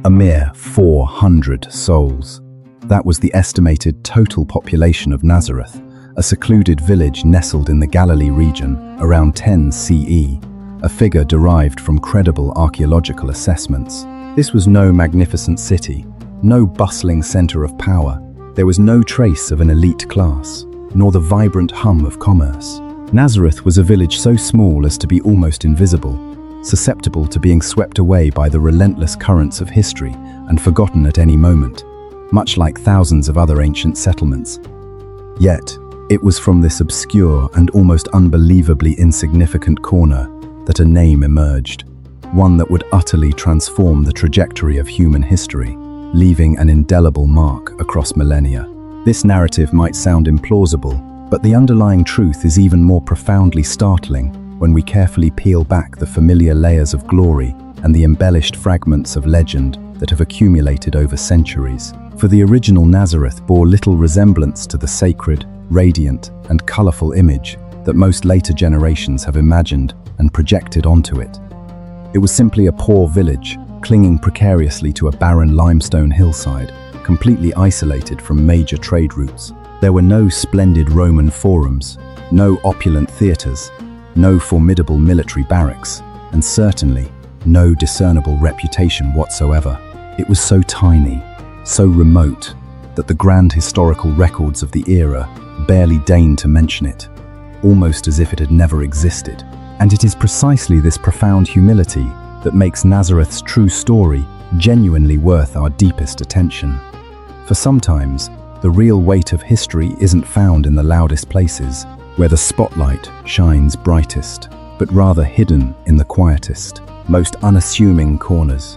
A mere 400 souls. That was the estimated total population of Nazareth, a secluded village nestled in the Galilee region around 10 CE, a figure derived from credible archaeological assessments. This was no magnificent city, no bustling center of power. There was no trace of an elite class, nor the vibrant hum of commerce. Nazareth was a village so small as to be almost invisible, susceptible to being swept away by the relentless currents of history and forgotten at any moment, much like thousands of other ancient settlements. Yet, it was from this obscure and almost unbelievably insignificant corner that a name emerged, one that would utterly transform the trajectory of human history, leaving an indelible mark across millennia. This narrative might sound implausible, but the underlying truth is even more profoundly startling when we carefully peel back the familiar layers of glory and the embellished fragments of legend that have accumulated over centuries. For the original Nazareth bore little resemblance to the sacred, radiant, and colorful image that most later generations have imagined and projected onto it. It was simply a poor village, clinging precariously to a barren limestone hillside, completely isolated from major trade routes. There were no splendid Roman forums, no opulent theaters, no formidable military barracks, and certainly no discernible reputation whatsoever. It was so tiny, so remote, that the grand historical records of the era barely deign to mention it, almost as if it had never existed. And it is precisely this profound humility that makes Nazareth's true story genuinely worth our deepest attention. For sometimes, the real weight of history isn't found in the loudest places, where the spotlight shines brightest, but rather hidden in the quietest, most unassuming corners.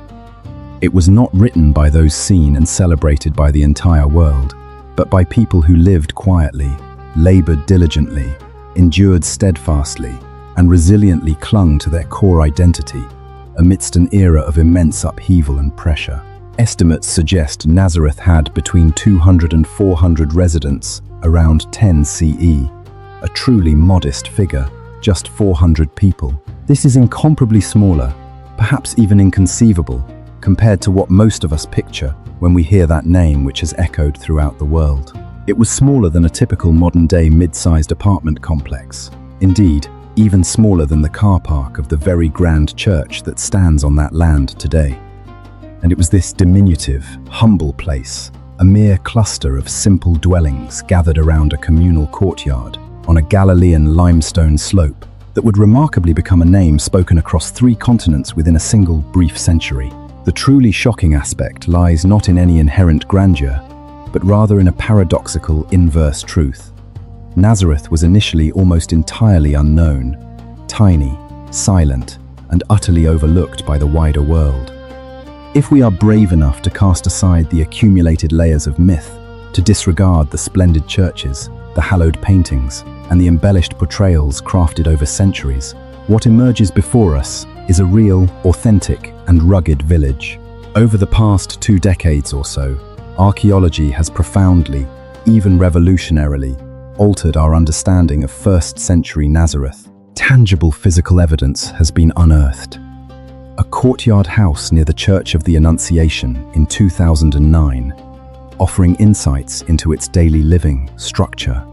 It was not written by those seen and celebrated by the entire world, but by people who lived quietly, labored diligently, endured steadfastly, and resiliently clung to their core identity amidst an era of immense upheaval and pressure. Estimates suggest Nazareth had between 200 and 400 residents around 10 CE, a truly modest figure, just 400 people. This is incomparably smaller, perhaps even inconceivable, compared to what most of us picture when we hear that name which has echoed throughout the world. It was smaller than a typical modern-day mid-sized apartment complex. Indeed, even smaller than the car park of the very grand church that stands on that land today. And it was this diminutive, humble place, a mere cluster of simple dwellings gathered around a communal courtyard on a Galilean limestone slope, that would remarkably become a name spoken across 3 continents within a single brief century. The truly shocking aspect lies not in any inherent grandeur, but rather in a paradoxical inverse truth. Nazareth was initially almost entirely unknown, tiny, silent, and utterly overlooked by the wider world. If we are brave enough to cast aside the accumulated layers of myth, to disregard the splendid churches, the hallowed paintings, and the embellished portrayals crafted over centuries, what emerges before us is a real, authentic, and rugged village. Over the past 2 decades or so, archaeology has profoundly, even revolutionarily, altered our understanding of first-century Nazareth. Tangible physical evidence has been unearthed. A courtyard house near the Church of the Annunciation in 2009, offering insights into its daily living structure.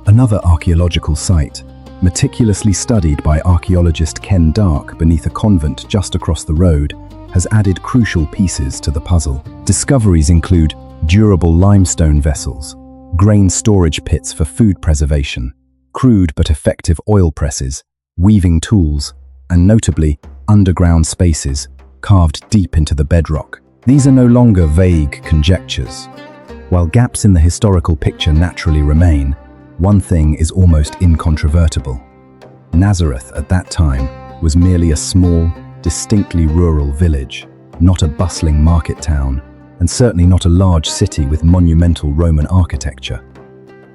Another archaeological site, meticulously studied by archaeologist Ken Dark beneath a convent just across the road, has added crucial pieces to the puzzle. Discoveries include durable limestone vessels, grain storage pits for food preservation, crude but effective oil presses, weaving tools, and notably, underground spaces carved deep into the bedrock. These are no longer vague conjectures. While gaps in the historical picture naturally remain, one thing is almost incontrovertible. Nazareth at that time was merely a small, distinctly rural village, not a bustling market town, and certainly not a large city with monumental Roman architecture.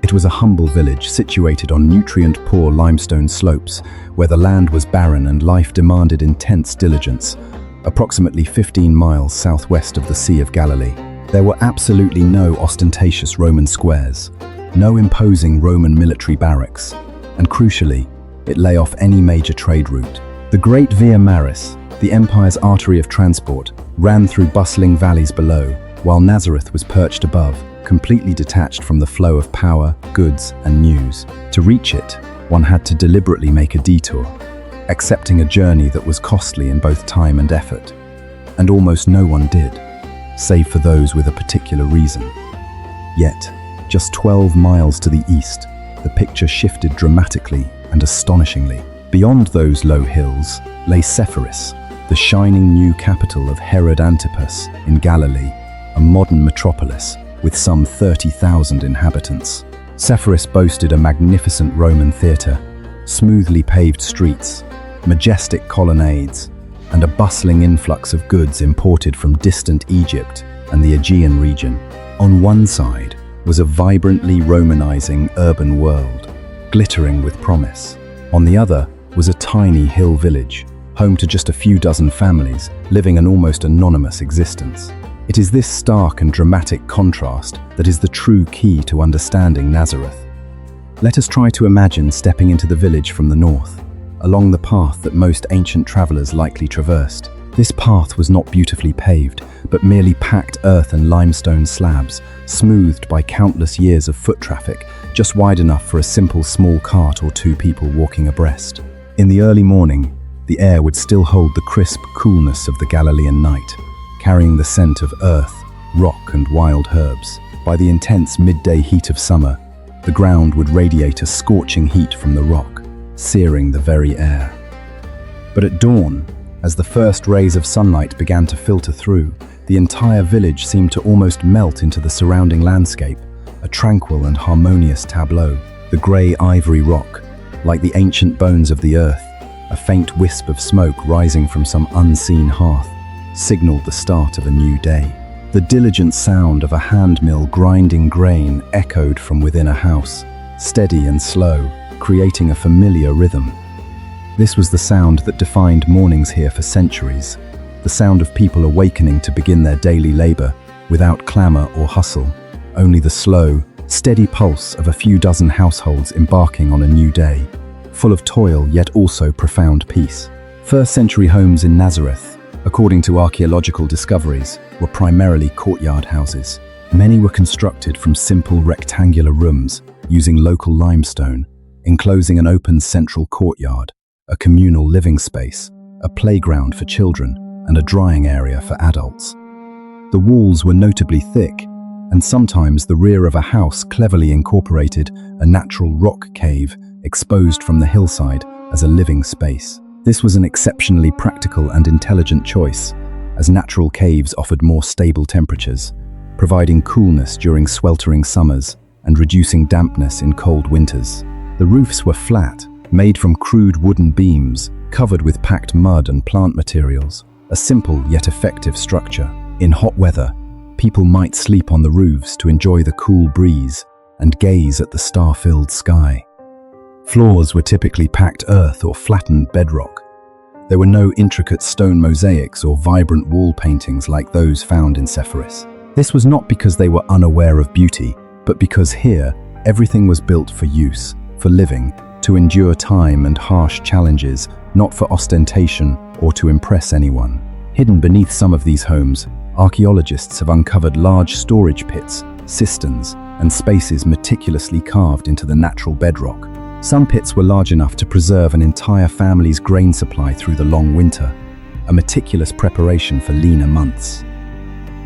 It was a humble village situated on nutrient-poor limestone slopes where the land was barren and life demanded intense diligence, approximately 15 miles southwest of the Sea of Galilee. There were absolutely no ostentatious Roman squares, no imposing Roman military barracks, and crucially, it lay off any major trade route. The Great Via Maris, the empire's artery of transport, ran through bustling valleys below, while Nazareth was perched above, completely detached from the flow of power, goods, and news. To reach it, one had to deliberately make a detour, accepting a journey that was costly in both time and effort. And almost no one did, save for those with a particular reason. Yet, just 12 miles to the east, the picture shifted dramatically and astonishingly. Beyond those low hills lay Sepphoris, the shining new capital of Herod Antipas in Galilee, a modern metropolis with some 30,000 inhabitants. Sepphoris boasted a magnificent Roman theatre, smoothly paved streets, majestic colonnades, and a bustling influx of goods imported from distant Egypt and the Aegean region. On one side was a vibrantly Romanizing urban world, glittering with promise. On the other was a tiny hill village, home to just a few dozen families living an almost anonymous existence. It is this stark and dramatic contrast that is the true key to understanding Nazareth. Let us try to imagine stepping into the village from the north, along the path that most ancient travelers likely traversed. This path was not beautifully paved, but merely packed earth and limestone slabs, smoothed by countless years of foot traffic, just wide enough for a simple small cart or two people walking abreast. In the early morning, the air would still hold the crisp coolness of the Galilean night, carrying the scent of earth, rock, and wild herbs. By the intense midday heat of summer, the ground would radiate a scorching heat from the rock, searing the very air. But at dawn, as the first rays of sunlight began to filter through, the entire village seemed to almost melt into the surrounding landscape, a tranquil and harmonious tableau. The grey ivory rock, like the ancient bones of the earth, a faint wisp of smoke rising from some unseen hearth, signaled the start of a new day. The diligent sound of a hand mill grinding grain echoed from within a house, steady and slow, creating a familiar rhythm. This was the sound that defined mornings here for centuries, the sound of people awakening to begin their daily labor, without clamor or hustle, only the slow, steady pulse of a few dozen households embarking on a new day, full of toil yet also profound peace. First-century homes in Nazareth, according to archaeological discoveries, were primarily courtyard houses. Many were constructed from simple rectangular rooms using local limestone, enclosing an open central courtyard, a communal living space, a playground for children, and a drying area for adults. The walls were notably thick, and sometimes the rear of a house cleverly incorporated a natural rock cave exposed from the hillside as a living space. This was an exceptionally practical and intelligent choice, as natural caves offered more stable temperatures, providing coolness during sweltering summers and reducing dampness in cold winters. The roofs were flat, made from crude wooden beams, covered with packed mud and plant materials, a simple yet effective structure. In hot weather, people might sleep on the roofs to enjoy the cool breeze and gaze at the star-filled sky. Floors were typically packed earth or flattened bedrock. There were no intricate stone mosaics or vibrant wall paintings like those found in Sepphoris. This was not because they were unaware of beauty, but because here, everything was built for use, for living, to endure time and harsh challenges, not for ostentation or to impress anyone. Hidden beneath some of these homes, archaeologists have uncovered large storage pits, cisterns, and spaces meticulously carved into the natural bedrock. Some pits were large enough to preserve an entire family's grain supply through the long winter, a meticulous preparation for leaner months.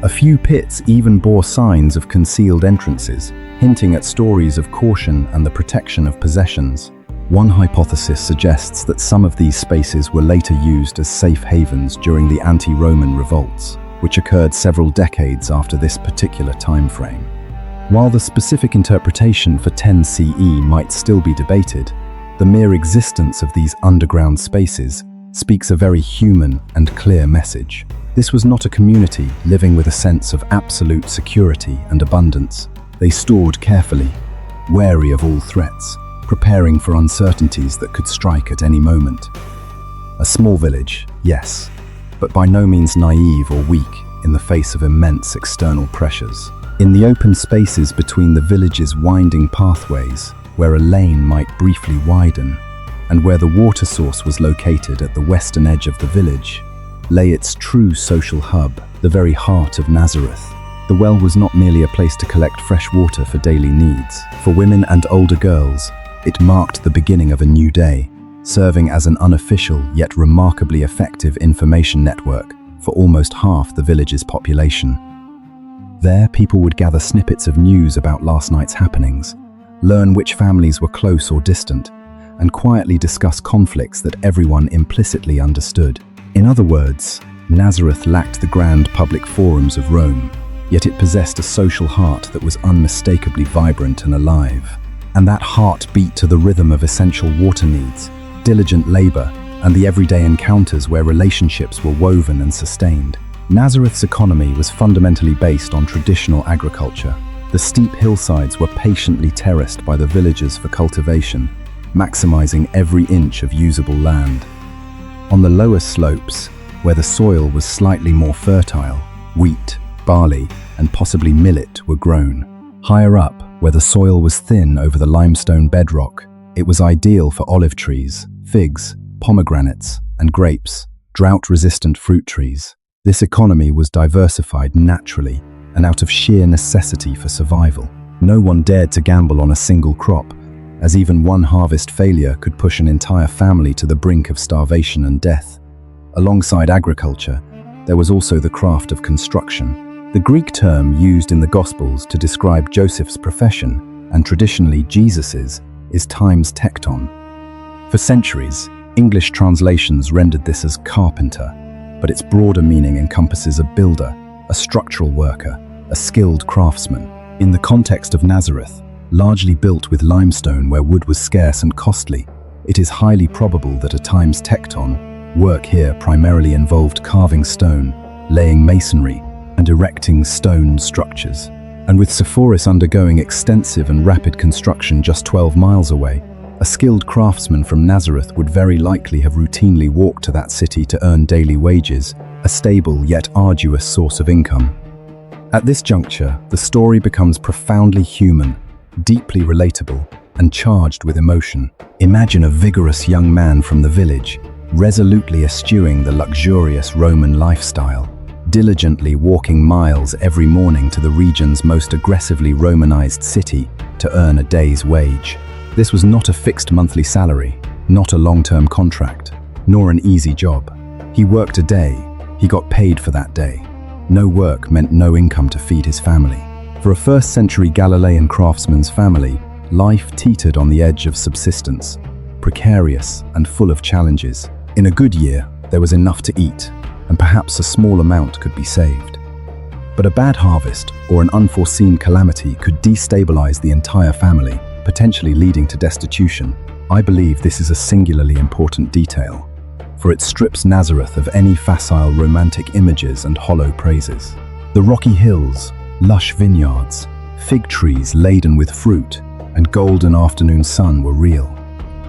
A few pits even bore signs of concealed entrances, hinting at stories of caution and the protection of possessions. One hypothesis suggests that some of these spaces were later used as safe havens during the anti-Roman revolts, which occurred several decades after this particular time frame. While the specific interpretation for 10 CE might still be debated, the mere existence of these underground spaces speaks a very human and clear message. This was not a community living with a sense of absolute security and abundance. They stored carefully, wary of all threats, preparing for uncertainties that could strike at any moment. A small village, yes, but by no means naive or weak in the face of immense external pressures. In the open spaces between the village's winding pathways, where a lane might briefly widen, and where the water source was located at the western edge of the village, lay its true social hub, the very heart of Nazareth. The well was not merely a place to collect fresh water for daily needs. For women and older girls, it marked the beginning of a new day, serving as an unofficial yet remarkably effective information network for almost half the village's population. There, people would gather snippets of news about last night's happenings, learn which families were close or distant, and quietly discuss conflicts that everyone implicitly understood. In other words, Nazareth lacked the grand public forums of Rome, yet it possessed a social heart that was unmistakably vibrant and alive. And that heart beat to the rhythm of essential water needs, diligent labor, and the everyday encounters where relationships were woven and sustained. Nazareth's economy was fundamentally based on traditional agriculture. The steep hillsides were patiently terraced by the villagers for cultivation, maximizing every inch of usable land. On the lower slopes, where the soil was slightly more fertile, wheat, barley, and possibly millet were grown. Higher up, where the soil was thin over the limestone bedrock, it was ideal for olive trees, figs, pomegranates, and grapes, drought-resistant fruit trees. This economy was diversified naturally and out of sheer necessity for survival. No one dared to gamble on a single crop, as even one harvest failure could push an entire family to the brink of starvation and death. Alongside agriculture, there was also the craft of construction. The Greek term used in the Gospels to describe Joseph's profession, and traditionally Jesus's, is times tekton. For centuries, English translations rendered this as carpenter, but its broader meaning encompasses a builder, a structural worker, a skilled craftsman. In the context of Nazareth, largely built with limestone where wood was scarce and costly, it is highly probable that a times tekton work here primarily involved carving stone, laying masonry, and erecting stone structures. And with Sepphoris undergoing extensive and rapid construction just 12 miles away, a skilled craftsman from Nazareth would very likely have routinely walked to that city to earn daily wages, a stable yet arduous source of income. At this juncture, the story becomes profoundly human, deeply relatable, and charged with emotion. Imagine a vigorous young man from the village, resolutely eschewing the luxurious Roman lifestyle, diligently walking miles every morning to the region's most aggressively Romanized city to earn a day's wage. This was not a fixed monthly salary, not a long-term contract, nor an easy job. He worked a day, he got paid for that day. No work meant no income to feed his family. For a first-century Galilean craftsman's family, life teetered on the edge of subsistence, precarious and full of challenges. In a good year, there was enough to eat, and perhaps a small amount could be saved. But a bad harvest or an unforeseen calamity could destabilize the entire family, potentially leading to destitution. I believe this is a singularly important detail, for it strips Nazareth of any facile romantic images and hollow praises. The rocky hills, lush vineyards, fig trees laden with fruit, and golden afternoon sun were real.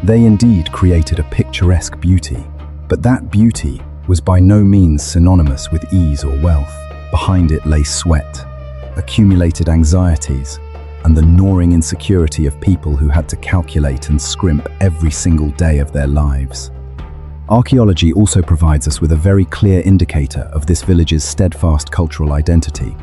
They indeed created a picturesque beauty, but that beauty was by no means synonymous with ease or wealth. Behind it lay sweat, accumulated anxieties, and the gnawing insecurity of people who had to calculate and scrimp every single day of their lives. Archaeology also provides us with a very clear indicator of this village's steadfast cultural identity: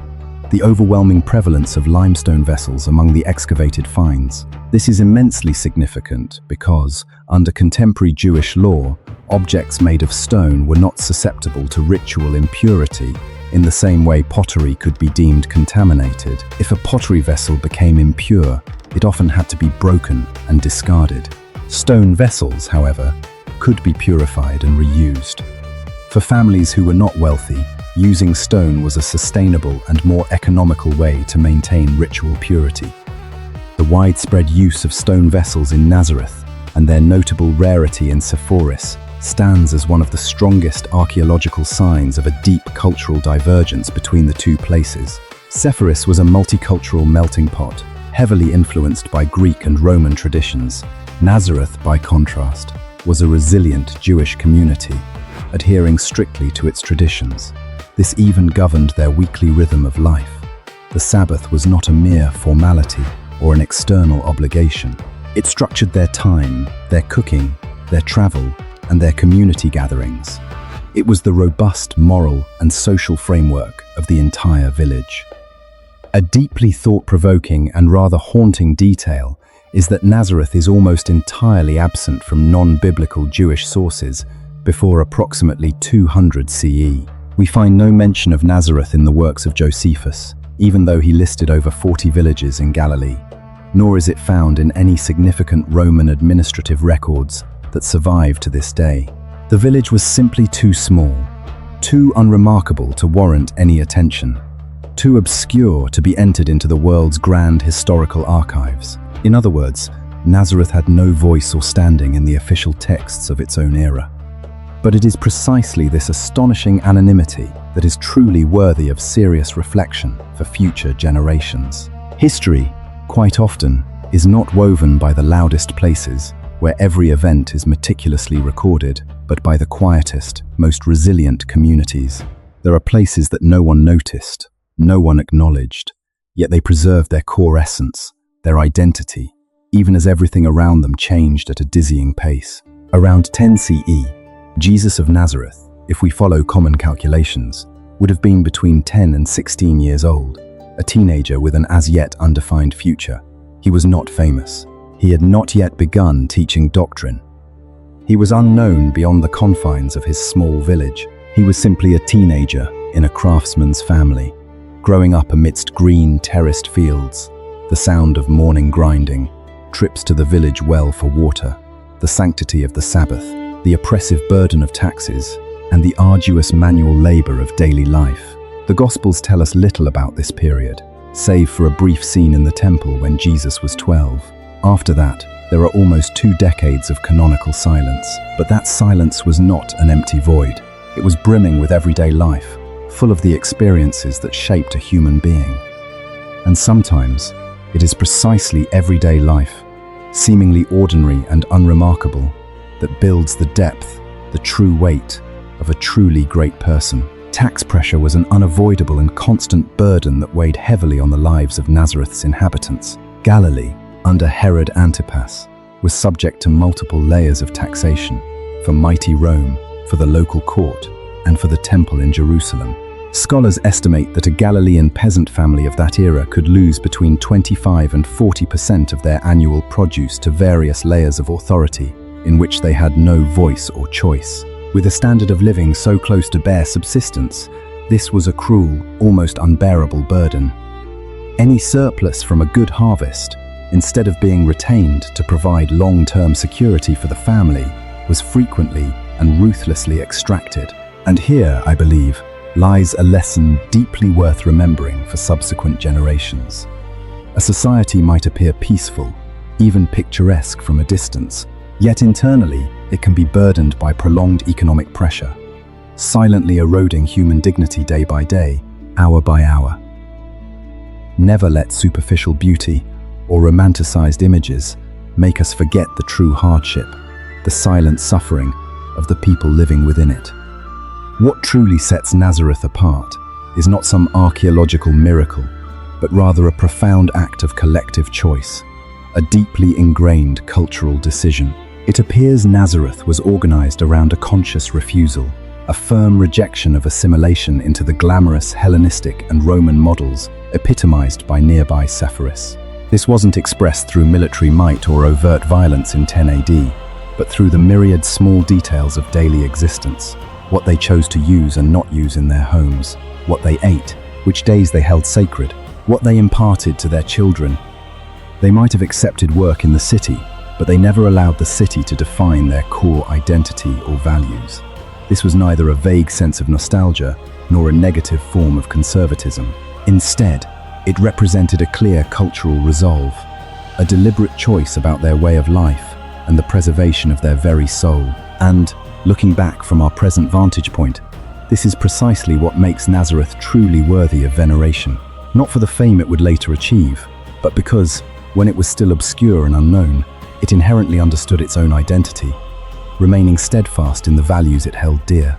the overwhelming prevalence of limestone vessels among the excavated finds. This is immensely significant because, under contemporary Jewish law, objects made of stone were not susceptible to ritual impurity in the same way pottery could be deemed contaminated. If a pottery vessel became impure, it often had to be broken and discarded. Stone vessels, however, could be purified and reused. For families who were not wealthy, using stone was a sustainable and more economical way to maintain ritual purity. The widespread use of stone vessels in Nazareth and their notable rarity in Sepphoris stands as one of the strongest archaeological signs of a deep cultural divergence between the two places. Sepphoris was a multicultural melting pot, heavily influenced by Greek and Roman traditions. Nazareth, by contrast, was a resilient Jewish community, adhering strictly to its traditions. This even governed their weekly rhythm of life. The Sabbath was not a mere formality or an external obligation. It structured their time, their cooking, their travel, and their community gatherings. It was the robust moral and social framework of the entire village. A deeply thought-provoking and rather haunting detail is that Nazareth is almost entirely absent from non-biblical Jewish sources before approximately 200 CE. We find no mention of Nazareth in the works of Josephus, even though he listed over 40 villages in Galilee, nor is it found in any significant Roman administrative records that survive to this day. The village was simply too small, too unremarkable to warrant any attention, too obscure to be entered into the world's grand historical archives. In other words, Nazareth had no voice or standing in the official texts of its own era. But it is precisely this astonishing anonymity that is truly worthy of serious reflection for future generations. History, quite often, is not woven by the loudest places, where every event is meticulously recorded, but by the quietest, most resilient communities. There are places that no one noticed, no one acknowledged, yet they preserved their core essence, their identity, even as everything around them changed at a dizzying pace. Around 10 CE, Jesus of Nazareth, if we follow common calculations, would have been between 10 and 16 years old, a teenager with an as yet undefined future. He was not famous. He had not yet begun teaching doctrine. He was unknown beyond the confines of his small village. He was simply a teenager in a craftsman's family, growing up amidst green, terraced fields, the sound of morning grinding, trips to the village well for water, the sanctity of the Sabbath, the oppressive burden of taxes, and the arduous manual labor of daily life. The Gospels tell us little about this period, save for a brief scene in the temple when Jesus was 12. After that, there are almost 2 decades of canonical silence, but that silence was not an empty void. It was brimming with everyday life, full of the experiences that shaped a human being. And sometimes, it is precisely everyday life, seemingly ordinary and unremarkable, that builds the depth, the true weight of a truly great person. Tax pressure was an unavoidable and constant burden that weighed heavily on the lives of Nazareth's inhabitants. Galilee, under Herod Antipas, was subject to multiple layers of taxation, for mighty Rome, for the local court, and for the temple in Jerusalem. Scholars estimate that a Galilean peasant family of that era could lose between 25 and 40% of their annual produce to various layers of authority, in which they had no voice or choice. With a standard of living so close to bare subsistence, this was a cruel, almost unbearable burden. Any surplus from a good harvest, instead of being retained to provide long-term security for the family, was frequently and ruthlessly extracted. And here, I believe, lies a lesson deeply worth remembering for subsequent generations. A society might appear peaceful, even picturesque from a distance, yet internally it can be burdened by prolonged economic pressure, silently eroding human dignity day by day, hour by hour. Never let superficial beauty or romanticized images make us forget the true hardship, the silent suffering of the people living within it. What truly sets Nazareth apart is not some archaeological miracle, but rather a profound act of collective choice, a deeply ingrained cultural decision. It appears Nazareth was organized around a conscious refusal, a firm rejection of assimilation into the glamorous Hellenistic and Roman models epitomized by nearby Sepphoris. This wasn't expressed through military might or overt violence in 10 AD, but through the myriad small details of daily existence, what they chose to use and not use in their homes, what they ate, which days they held sacred, what they imparted to their children. They might have accepted work in the city, but they never allowed the city to define their core identity or values. This was neither a vague sense of nostalgia nor a negative form of conservatism. Instead, it represented a clear cultural resolve, a deliberate choice about their way of life and the preservation of their very soul. And, looking back from our present vantage point, this is precisely what makes Nazareth truly worthy of veneration, not for the fame it would later achieve, but because, when it was still obscure and unknown, it inherently understood its own identity, remaining steadfast in the values it held dear.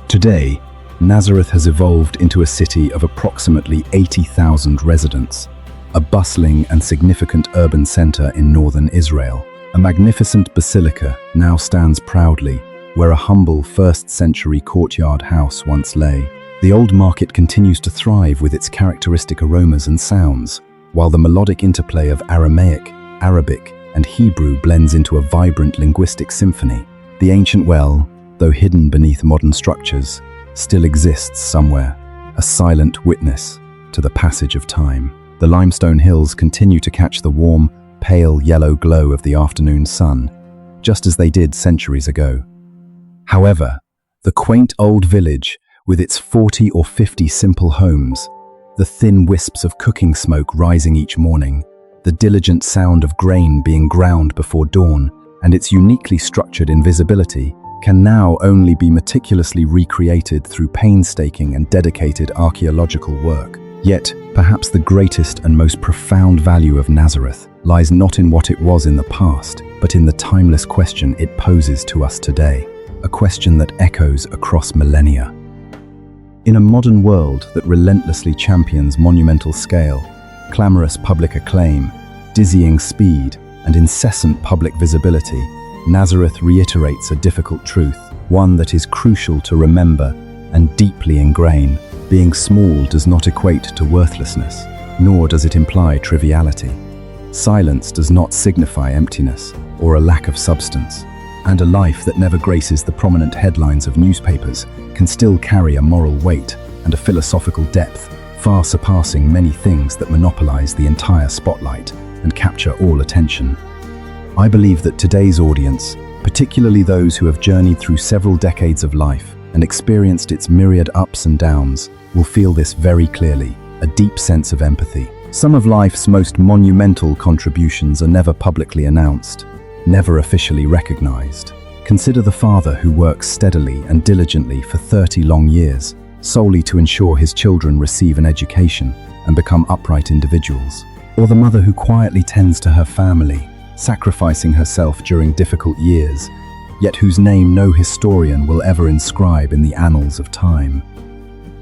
Today, Nazareth has evolved into a city of approximately 80,000 residents, a bustling and significant urban center in northern Israel. A magnificent basilica now stands proudly, where a humble first-century courtyard house once lay. The old market continues to thrive with its characteristic aromas and sounds, while the melodic interplay of Aramaic, Arabic, and Hebrew blends into a vibrant linguistic symphony. The ancient well, though hidden beneath modern structures, still exists somewhere, a silent witness to the passage of time. The limestone hills continue to catch the warm, pale yellow glow of the afternoon sun, just as they did centuries ago. However, the quaint old village, with its 40 or 50 simple homes, the thin wisps of cooking smoke rising each morning, the diligent sound of grain being ground before dawn, and its uniquely structured invisibility, can now only be meticulously recreated through painstaking and dedicated archaeological work. Yet, perhaps the greatest and most profound value of Nazareth lies not in what it was in the past, but in the timeless question it poses to us today, a question that echoes across millennia. In a modern world that relentlessly champions monumental scale, clamorous public acclaim, dizzying speed, and incessant public visibility, Nazareth reiterates a difficult truth, one that is crucial to remember and deeply ingrain. Being small does not equate to worthlessness, nor does it imply triviality. Silence does not signify emptiness or a lack of substance, and a life that never graces the prominent headlines of newspapers can still carry a moral weight and a philosophical depth far surpassing many things that monopolize the entire spotlight and capture all attention. I believe that today's audience, particularly those who have journeyed through several decades of life and experienced its myriad ups and downs, will feel this very clearly, a deep sense of empathy. Some of life's most monumental contributions are never publicly announced, never officially recognized. Consider the father who works steadily and diligently for 30 long years, solely to ensure his children receive an education and become upright individuals. Or the mother who quietly tends to her family, sacrificing herself during difficult years, yet whose name no historian will ever inscribe in the annals of time.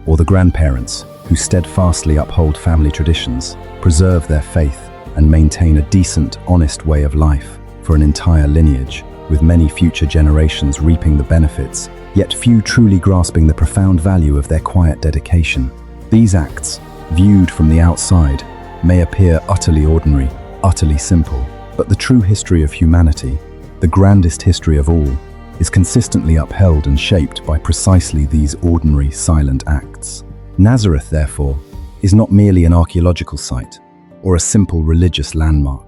Or the grandparents who steadfastly uphold family traditions, preserve their faith, and maintain a decent, honest way of life for an entire lineage, with many future generations reaping the benefits, yet few truly grasping the profound value of their quiet dedication. These acts, viewed from the outside, may appear utterly ordinary, utterly simple, but the true history of humanity, the grandest history of all, is consistently upheld and shaped by precisely these ordinary, silent acts. Nazareth, therefore, is not merely an archaeological site or a simple religious landmark.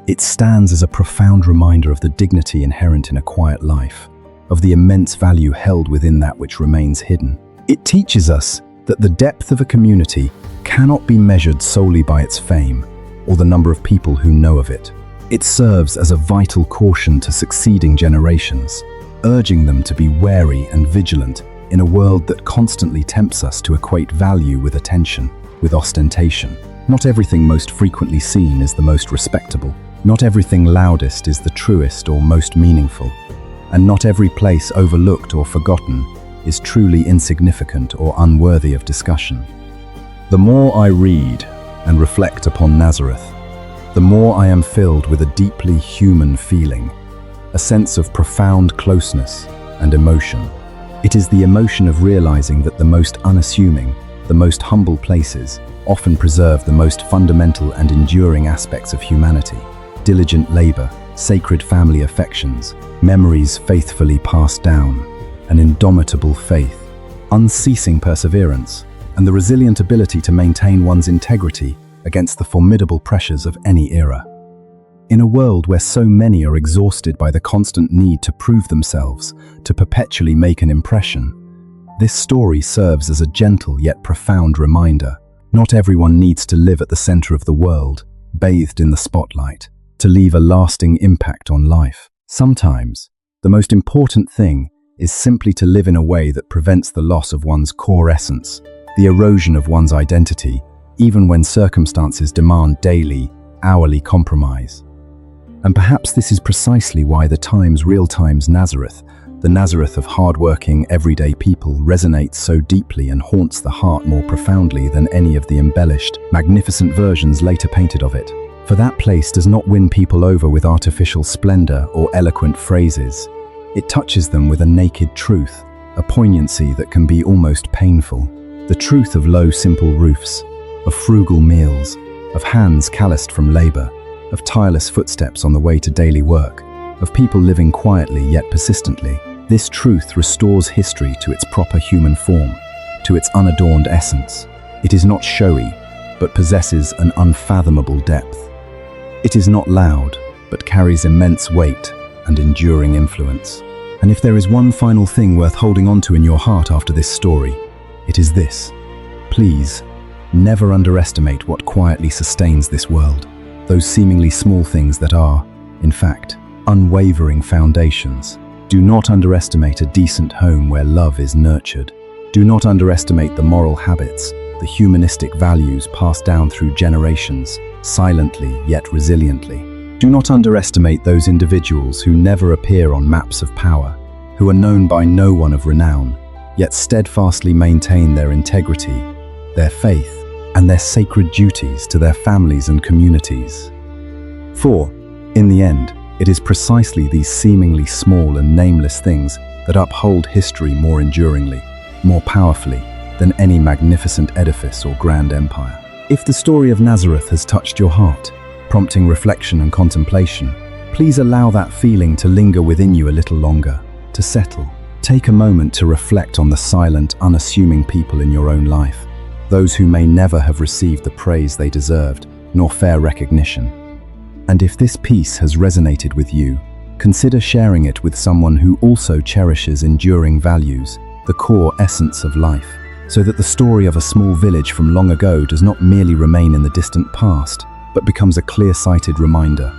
It stands as a profound reminder of the dignity inherent in a quiet life, of the immense value held within that which remains hidden. It teaches us that the depth of a community cannot be measured solely by its fame or the number of people who know of it. It serves as a vital caution to succeeding generations, urging them to be wary and vigilant in a world that constantly tempts us to equate value with attention, with ostentation. Not everything most frequently seen is the most respectable. Not everything loudest is the truest or most meaningful. And not every place overlooked or forgotten is truly insignificant or unworthy of discussion. The more I read and reflect upon Nazareth, the more I am filled with a deeply human feeling, a sense of profound closeness and emotion. It is the emotion of realizing that the most unassuming, the most humble places often preserve the most fundamental and enduring aspects of humanity. Diligent labor, sacred family affections, memories faithfully passed down, an indomitable faith, unceasing perseverance, and the resilient ability to maintain one's integrity against the formidable pressures of any era. In a world where so many are exhausted by the constant need to prove themselves, to perpetually make an impression, this story serves as a gentle yet profound reminder. Not everyone needs to live at the center of the world, bathed in the spotlight, to leave a lasting impact on life. Sometimes, the most important thing is simply to live in a way that prevents the loss of one's core essence, the erosion of one's identity, even when circumstances demand daily, hourly compromise. And perhaps this is precisely why the Times' Real-Time's Nazareth, the Nazareth of hard-working, everyday people, resonates so deeply and haunts the heart more profoundly than any of the embellished, magnificent versions later painted of it. For that place does not win people over with artificial splendor or eloquent phrases. It touches them with a naked truth, a poignancy that can be almost painful. The truth of low, simple roofs, of frugal meals, of hands calloused from labor, of tireless footsteps on the way to daily work, of people living quietly yet persistently. This truth restores history to its proper human form, to its unadorned essence. It is not showy, but possesses an unfathomable depth. It is not loud, but carries immense weight and enduring influence. And if there is one final thing worth holding on to in your heart after this story, it is this. Please, never underestimate what quietly sustains this world. Those seemingly small things that are, in fact, unwavering foundations. Do not underestimate a decent home where love is nurtured. Do not underestimate the moral habits, the humanistic values passed down through generations, silently yet resiliently. Do not underestimate those individuals who never appear on maps of power, who are known by no one of renown, yet steadfastly maintain their integrity, their faith, and their sacred duties to their families and communities. For, in the end, it is precisely these seemingly small and nameless things that uphold history more enduringly, more powerfully than any magnificent edifice or grand empire. If the story of Nazareth has touched your heart, prompting reflection and contemplation, please allow that feeling to linger within you a little longer, to settle. Take a moment to reflect on the silent, unassuming people in your own life, those who may never have received the praise they deserved, nor fair recognition. And if this piece has resonated with you, consider sharing it with someone who also cherishes enduring values, the core essence of life, so that the story of a small village from long ago does not merely remain in the distant past, but becomes a clear-sighted reminder,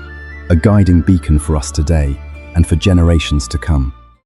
a guiding beacon for us today and for generations to come.